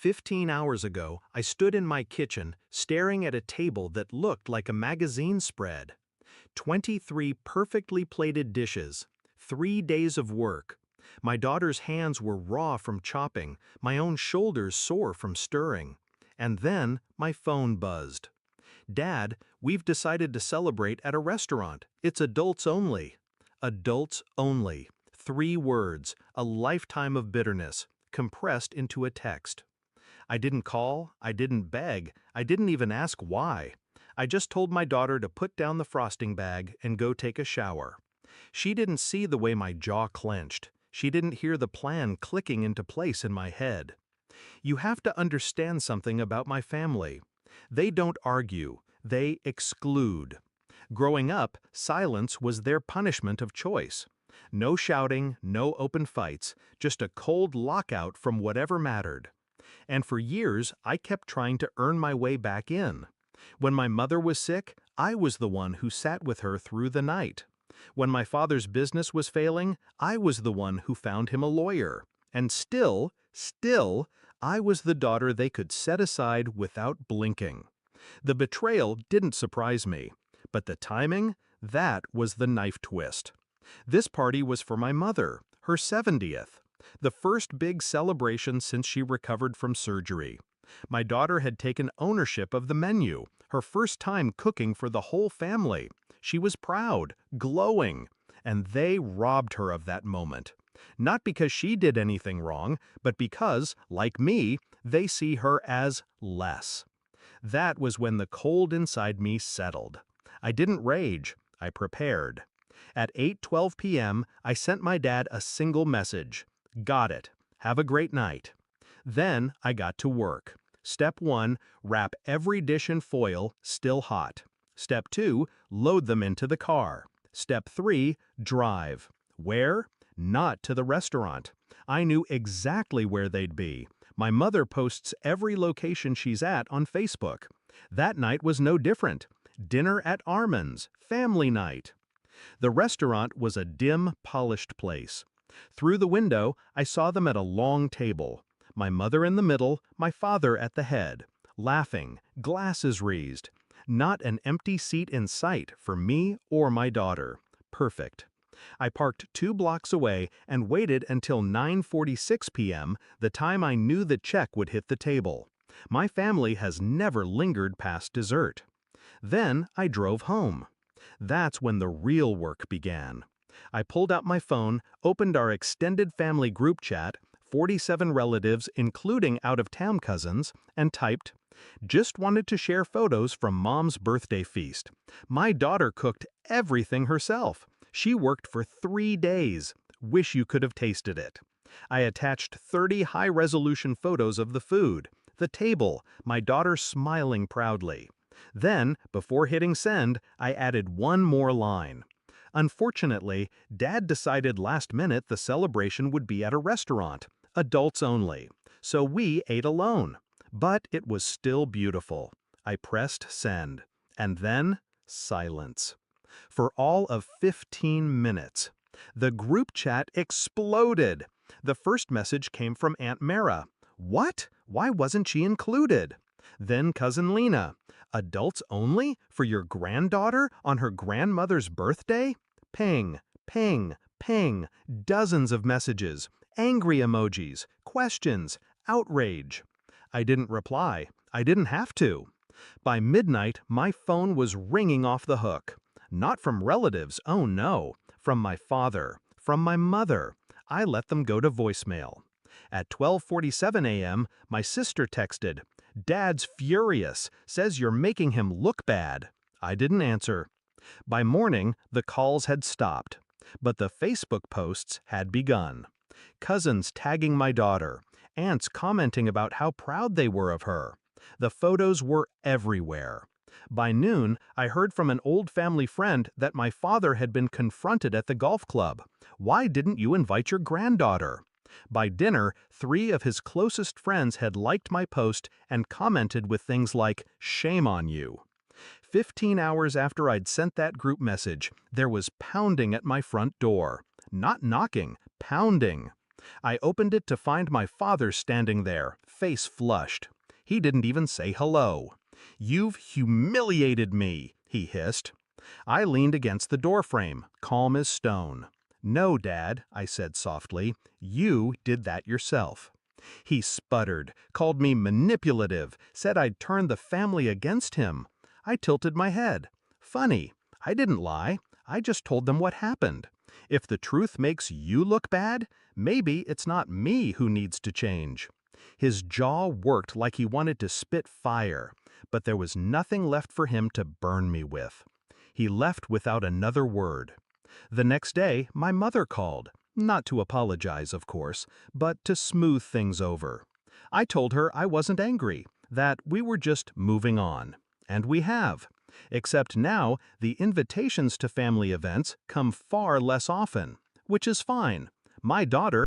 15 hours ago, I stood in my kitchen, staring at a table that looked like a magazine spread. 23 perfectly plated dishes. 3 days of work. My daughter's hands were raw from chopping, my own shoulders sore from stirring. And then my phone buzzed. "Dad, we've decided to celebrate at a restaurant. It's adults only." Adults only. 3 words, a lifetime of bitterness, compressed into a text. I didn't call, I didn't beg, I didn't even ask why. I just told my daughter to put down the frosting bag and go take a shower. She didn't see the way my jaw clenched. She didn't hear the plan clicking into place in my head. You have to understand something about my family. They don't argue, they exclude. Growing up, silence was their punishment of choice. No shouting, no open fights, just a cold lockout from whatever mattered. And for years, I kept trying to earn my way back in. When my mother was sick, I was the one who sat with her through the night. When my father's business was failing, I was the one who found him a lawyer. And still, I was the daughter they could set aside without blinking. The betrayal didn't surprise me, but the timing, that was the knife twist. This party was for my mother, her 70th, the first big celebration since she recovered from surgery. My daughter had taken ownership of the menu, her first time cooking for the whole family. She was proud, glowing, and they robbed her of that moment. Not because she did anything wrong, but because, like me, they see her as less. That was when the cold inside me settled. I didn't rage, I prepared. At 8:12 p.m., I sent my dad a single message. "Got it. Have a great night." Then I got to work. Step 1, wrap every dish in foil, still hot. Step 2, load them into the car. Step 3, drive. Where? Not to the restaurant. I knew exactly where they'd be. My mother posts every location she's at on Facebook. That night was no different. Dinner at Armand's, family night. The restaurant was a dim, polished place. Through the window, I saw them at a long table. My mother in the middle, my father at the head, laughing, glasses raised. Not an empty seat in sight for me or my daughter. Perfect. I parked 2 blocks away and waited until 9:46 p.m., the time I knew the check would hit the table. My family has never lingered past dessert. Then I drove home. That's when the real work began. I pulled out my phone, opened our extended family group chat, 47 relatives including out-of-town cousins, and typed, "Just wanted to share photos from Mom's birthday feast. My daughter cooked everything herself. She worked for 3 days. Wish you could have tasted it." I attached 30 high-resolution photos of the food, the table, my daughter smiling proudly. Then, before hitting send, I added one more line. Unfortunately, Dad decided last minute the celebration would be at a restaurant, adults only, so we ate alone. But it was still beautiful. I pressed send. And then, silence. For all of 15 minutes. The group chat exploded. The first message came from Aunt Mara. "What? Why wasn't she included?" Then Cousin Lena. "Adults only? For your granddaughter on her grandmother's birthday?" Ping, ping, ping, dozens of messages, angry emojis, questions, outrage. I didn't reply. I didn't have to. By midnight, my phone was ringing off the hook. Not from relatives, oh no, from my father, from my mother. I let them go to voicemail. At 12:47 a.m., my sister texted, "Dad's furious, says you're making him look bad." I didn't answer. By morning, the calls had stopped, but the Facebook posts had begun. Cousins tagging my daughter, aunts commenting about how proud they were of her. The photos were everywhere. By noon, I heard from an old family friend that my father had been confronted at the golf club. "Why didn't you invite your granddaughter?" By dinner, 3 of his closest friends had liked my post and commented with things like, "Shame on you." 15 hours after I'd sent that group message, there was pounding at my front door. Not knocking, pounding. I opened it to find my father standing there, face flushed. He didn't even say hello. "You've humiliated me," he hissed. I leaned against the doorframe, calm as stone. "No, Dad," I said softly, "you did that yourself." He sputtered, called me manipulative, said I'd turned the family against him. I tilted my head. Funny, I didn't lie. I just told them what happened. If the truth makes you look bad, maybe it's not me who needs to change. His jaw worked like he wanted to spit fire, but there was nothing left for him to burn me with. He left without another word. The next day, my mother called. Not to apologize, of course, but to smooth things over. I told her I wasn't angry, that we were just moving on. And we have. Except now, the invitations to family events come far less often, which is fine. My daughter